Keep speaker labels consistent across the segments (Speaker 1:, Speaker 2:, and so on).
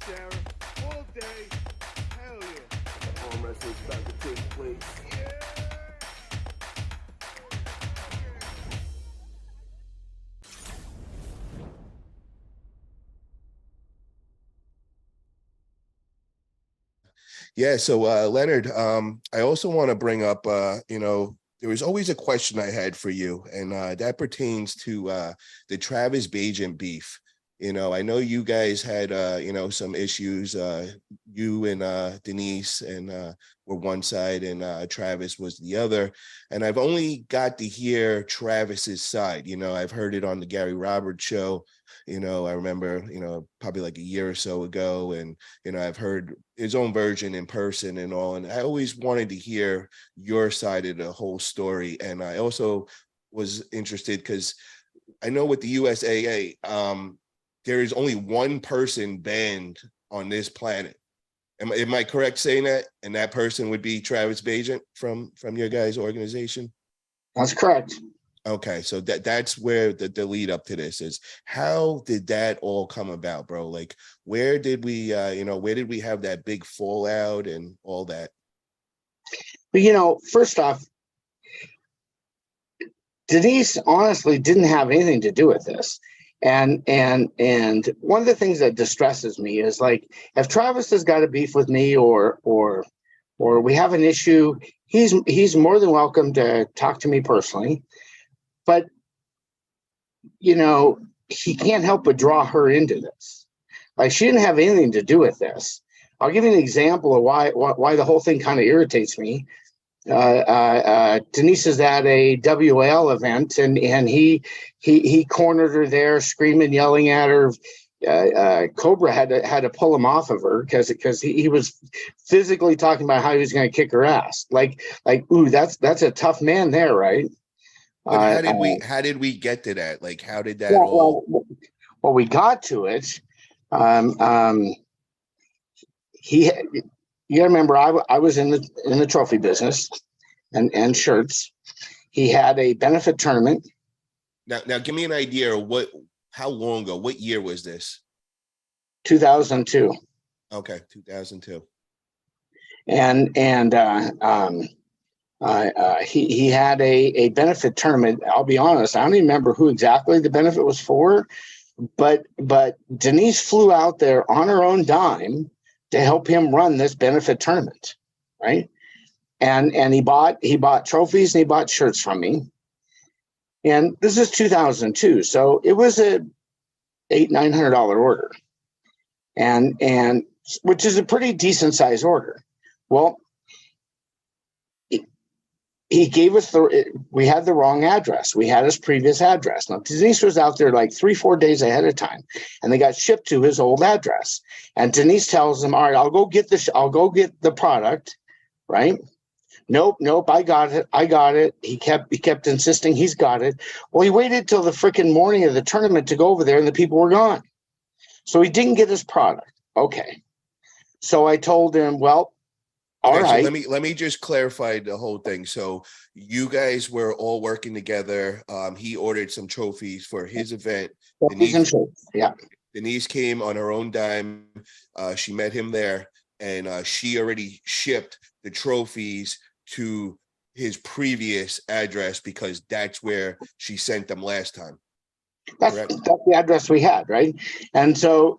Speaker 1: Sarah. All day. Hell yeah.
Speaker 2: Arm wrestling's about to take place.
Speaker 1: Yeah.
Speaker 3: Yeah, so Leonard, I also want to bring up, there was always a question I had for you, and that pertains to the Travis Bagent beef. I know you guys had, some issues. You and Denise and were one side, and Travis was the other. And I've only got to hear Travis's side. I've heard it on the Gary Roberts show. I remember, probably like a year or so ago, and I've heard his own version in person and all. And I always wanted to hear your side of the whole story. And I also was interested because I know with the USAA, there is only one person banned on this planet. Am I correct saying that? And that person would be Travis Bagent from your guys' organization?
Speaker 4: That's correct.
Speaker 3: Okay, so that's where the lead up to this is. How did that all come about, bro? Like, where did we have that big fallout and all that?
Speaker 4: But first off, Denise honestly didn't have anything to do with this. And one of the things that distresses me is, like, if Travis has got a beef with me or we have an issue, he's more than welcome to talk to me personally. But he can't help but draw her into this. Like, she didn't have anything to do with this. I'll give you an example of why the whole thing kind of irritates me. Denise is at a WL event, and he cornered her there, screaming, yelling at her. Cobra had to pull him off of her because he was physically talking about how he was going to kick her ass. Like, ooh, that's a tough man there, right?
Speaker 3: But how did we get to that? Like, how did that all?
Speaker 4: Well, we got to it. You remember, I was in the trophy business and shirts. He had a benefit tournament.
Speaker 3: Now, give me an idea of how long ago? What year was this?
Speaker 4: 2002.
Speaker 3: Okay, 2002.
Speaker 4: And he had a benefit tournament. I'll be honest, I don't even remember who exactly the benefit was for, but Denise flew out there on her own dime to help him run this benefit tournament, right? And he bought trophies and he bought shirts from me. And this is 2002, so it was a $900 order, and which is a pretty decent size order. Well, he gave us we had the wrong address. We had his previous address. Now, Denise was out there like 3-4 days ahead of time, and they got shipped to his old address. And Denise tells him, all right, I'll go get the product, right? Nope, I got it. He kept insisting he's got it. Well, he waited till the freaking morning of the tournament to go over there, and the people were gone. So he didn't get his product. Okay. So I told him, well, all right.
Speaker 3: So let me just clarify the whole thing. So you guys were all working together. He ordered some trophies for his event. Denise came on her own dime. She met him there, and she already shipped the trophies to his previous address because that's where she sent them last time.
Speaker 4: That's the address we had, right? And so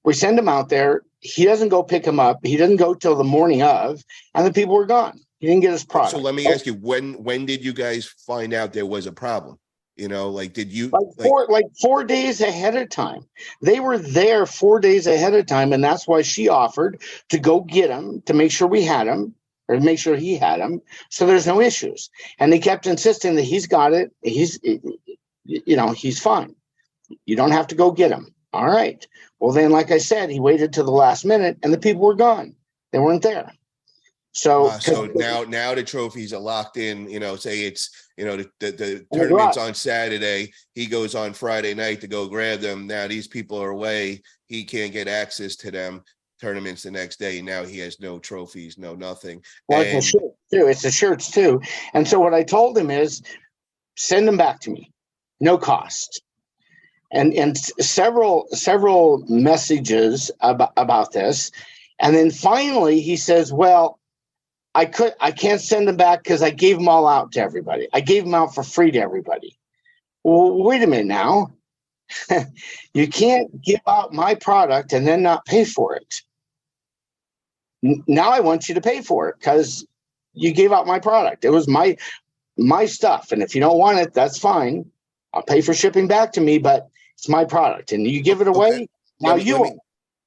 Speaker 4: we send him out there. He doesn't go pick him up. He doesn't go till the morning of, and the people were gone. He didn't get his product.
Speaker 3: So let me ask you, when did you guys find out there was a problem? Did you
Speaker 4: 4 days ahead of time? They were there 4 days ahead of time, and that's why she offered to go get him to make sure we had him, or make sure he had him, so there's no issues. And they kept insisting that he's got it. He's fine. You don't have to go get him. All right. Well, then, like I said, he waited till the last minute, and the people were gone. They weren't there. So
Speaker 3: now the trophies are locked in. Say it's the tournament's on Saturday. He goes on Friday night to go grab them. Now these people are away. He can't get access to them. Tournaments the next day. Now he has no trophies, no nothing.
Speaker 4: Well, it's the shirts too. And so what I told him is, send them back to me, no cost. and several messages about this. And then finally he says, well, I can't send them back because I gave them all out to everybody. I gave them out for free to everybody. Well, wait a minute now. You can't give out my product and then not pay for it. Now I want you to pay for it because you gave out my product. It was my stuff. And if you don't want it, that's fine. I'll pay for shipping back to me, but it's my product. And you give it away. Okay. Now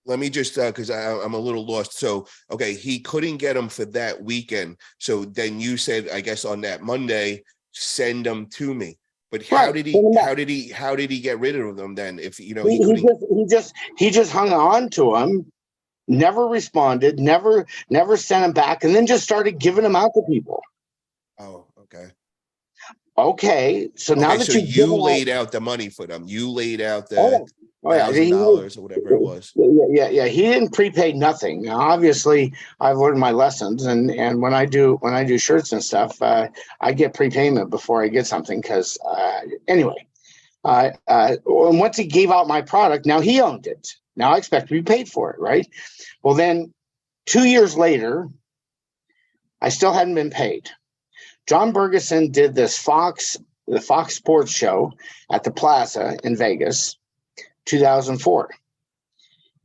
Speaker 3: let me just, because I'm a little lost. So, okay, he couldn't get them for that weekend. So then you said, I guess on that Monday, send them to me. But how did he get rid of them then? If you know
Speaker 4: he just hung on to them, never responded, never sent them back, and then just started giving them out to people.
Speaker 3: Oh, okay.
Speaker 4: Okay, so now that
Speaker 3: you laid out the money for them, you laid out the $1,000 or whatever it was.
Speaker 4: Yeah. He didn't prepay nothing. Now, obviously, I've learned my lessons, and when I do shirts and stuff, I get prepayment before I get something. Because anyway, and once he gave out my product, now he owned it. Now I expect to be paid for it, right? Well, then 2 years later, I still hadn't been paid. John Bergeson did the Fox Sports show at the Plaza in Vegas, 2004.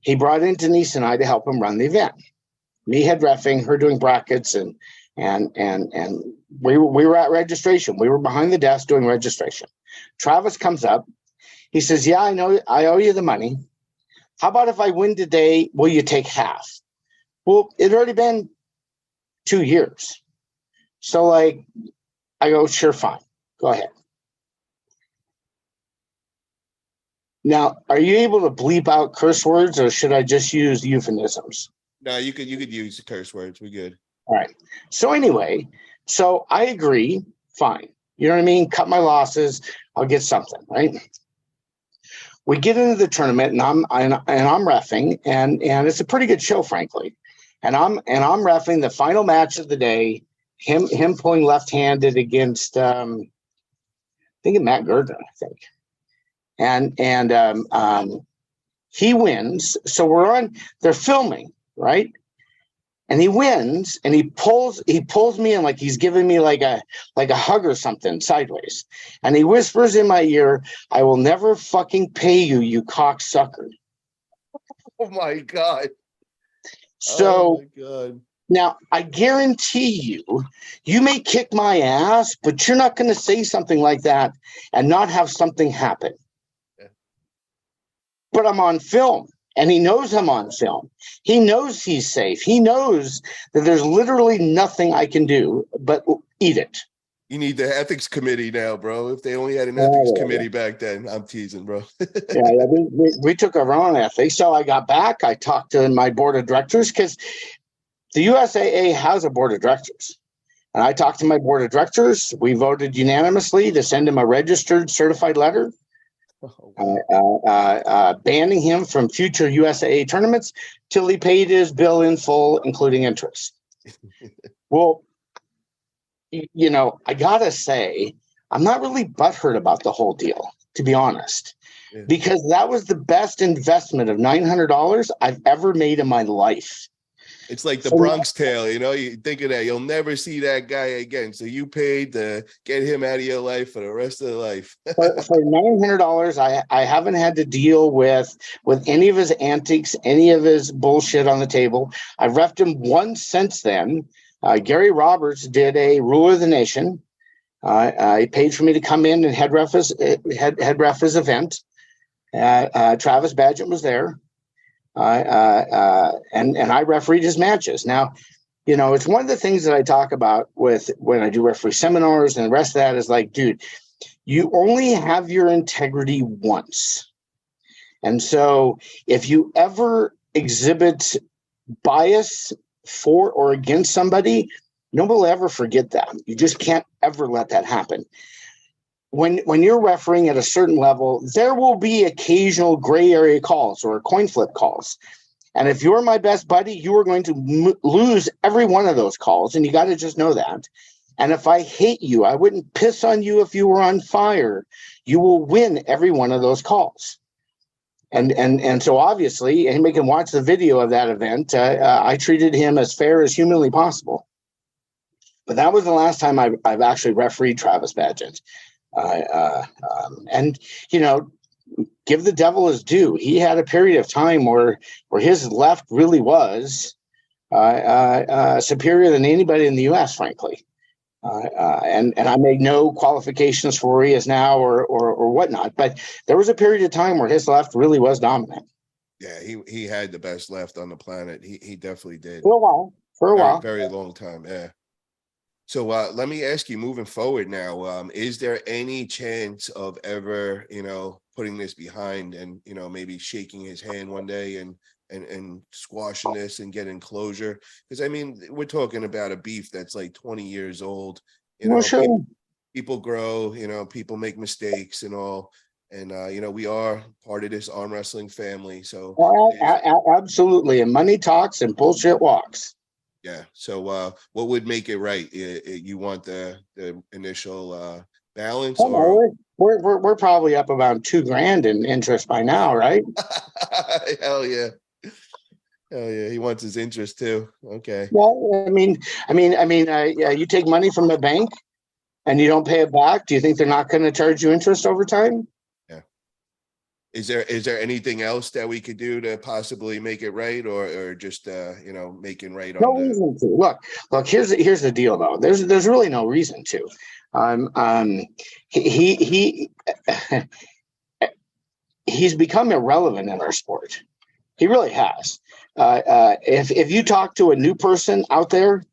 Speaker 4: He brought in Denise and I to help him run the event. Me head reffing, her doing brackets, and we were at registration. We were behind the desk doing registration. Travis comes up. He says, "Yeah, I know I owe you the money. How about if I win today, will you take half?" Well, it had already been 2 years. So I go, sure, fine. Go ahead. Now, are you able to bleep out curse words, or should I just use euphemisms?
Speaker 3: No, you could use the curse words. We're good.
Speaker 4: All right. So anyway, I agree. Fine. You know what I mean? Cut my losses. I'll get something, right? We get into the tournament, and I'm reffing, and it's a pretty good show, frankly. And I'm reffing the final match of the day. Him pulling left-handed against I think Matt Gurdon, I think. And he wins. So they're filming, right? And he wins, and he pulls me in like he's giving me like a hug or something sideways. And he whispers in my ear, "I will never fucking pay you, you cocksucker."
Speaker 3: Oh my God.
Speaker 4: So
Speaker 3: oh my God.
Speaker 4: Now, I guarantee you may kick my ass, but you're not going to say something like that and not have something happen. Yeah. But I'm on film, and he knows I'm on film. He knows he's safe. He knows that there's literally nothing I can do but eat it.
Speaker 3: You need the ethics committee now, bro. If they only had an ethics committee back then. I'm teasing, bro.
Speaker 4: We took our own ethics. So I got back. I talked to my board of directors because the USAA has a board of directors. And I talked to my board of directors. We voted unanimously to send him a registered certified letter banning him from future USAA tournaments till he paid his bill in full, including interest. Well, I got to say, I'm not really butthurt about the whole deal, to be honest, because that was the best investment of $900 I've ever made in my life.
Speaker 3: It's like the Bronx Tale, you think of that. You'll never see that guy again. So you paid to get him out of your life for the rest of the life.
Speaker 4: for $900, I haven't had to deal with any of his antics, any of his bullshit on the table. I've reffed him once since then. Gary Roberts did a Rule of the Nation. He paid for me to come in and head ref his event. Travis Bagent was there. And I refereed his matches. Now, it's one of the things that I talk about when I do referee seminars, and the rest of that is like, dude, you only have your integrity once. And so if you ever exhibit bias for or against somebody, nobody will ever forget that. You just can't ever let that happen. When you're refereeing at a certain level, there will be occasional gray area calls or coin flip calls. And if you're my best buddy, you are going to lose every one of those calls. And you got to just know that. And if I hate you, I wouldn't piss on you if you were on fire. You will win every one of those calls. And so obviously, anybody can watch the video of that event. I treated him as fair as humanly possible. But that was the last time I've actually refereed Travis Bagent. And, you know, give the devil his due. He had a period of time where his left really was superior than anybody in the U.S., frankly. And I made no qualifications for where he is now or whatnot. But there was a period of time where his left really was dominant.
Speaker 3: Yeah, he had the best left on the planet. He definitely did.
Speaker 4: For a while.
Speaker 3: Very long time. Yeah. So let me ask you, moving forward now, is there any chance of ever, you know, putting this behind and, you know, maybe shaking his hand one day and squashing this and getting closure? Because I mean, we're talking about a beef that's like 20 years old. You know,
Speaker 4: sure.
Speaker 3: people grow, you know, people make mistakes and all. And, you know, we are part of this arm wrestling family. So
Speaker 4: absolutely. And money talks and bullshit walks.
Speaker 3: Yeah. So what would make it right? You want the initial balance? Or
Speaker 4: we're probably up about $2,000 in interest by now, right?
Speaker 3: Hell yeah. Hell yeah. He wants his interest too. Okay.
Speaker 4: Well, I mean, you take money from the bank and you don't pay it back. Do you think they're not going to charge you interest over time?
Speaker 3: Yeah. Is there anything else that we could do to possibly make it right, or just you know, making right on
Speaker 4: no reason to. Look, here's the deal though. There's really no reason to. He's become irrelevant in our sport. He really has. If you talk to a new person out there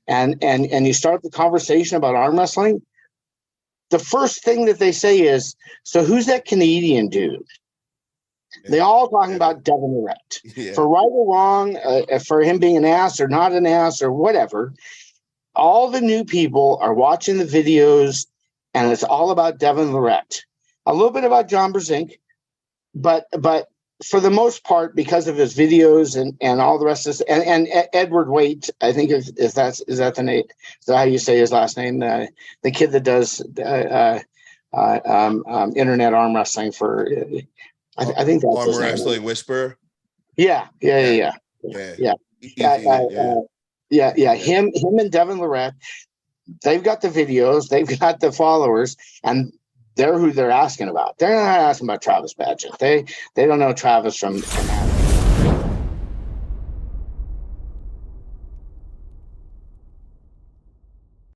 Speaker 4: and you start the conversation about arm wrestling, the first thing that they say is, so who's that Canadian dude? They all talking about Devin Lorette. Yeah. For right or wrong, for him being an ass or not an ass or whatever, all the new people are watching the videos and it's all about Devin Lorette. A little bit about John Brzenk, but for the most part, because of his videos and all the rest of this, and Edward Waite, I think is that the name? Is that how you say his last name? The kid that does internet arm wrestling for. I think that's
Speaker 3: Armwrestling Whisperer.
Speaker 4: Yeah. Him and Devin Lorette, they've got the videos, they've got the followers, and they're who they're asking about. They're not asking about Travis Bagent. They don't know Travis from Adam.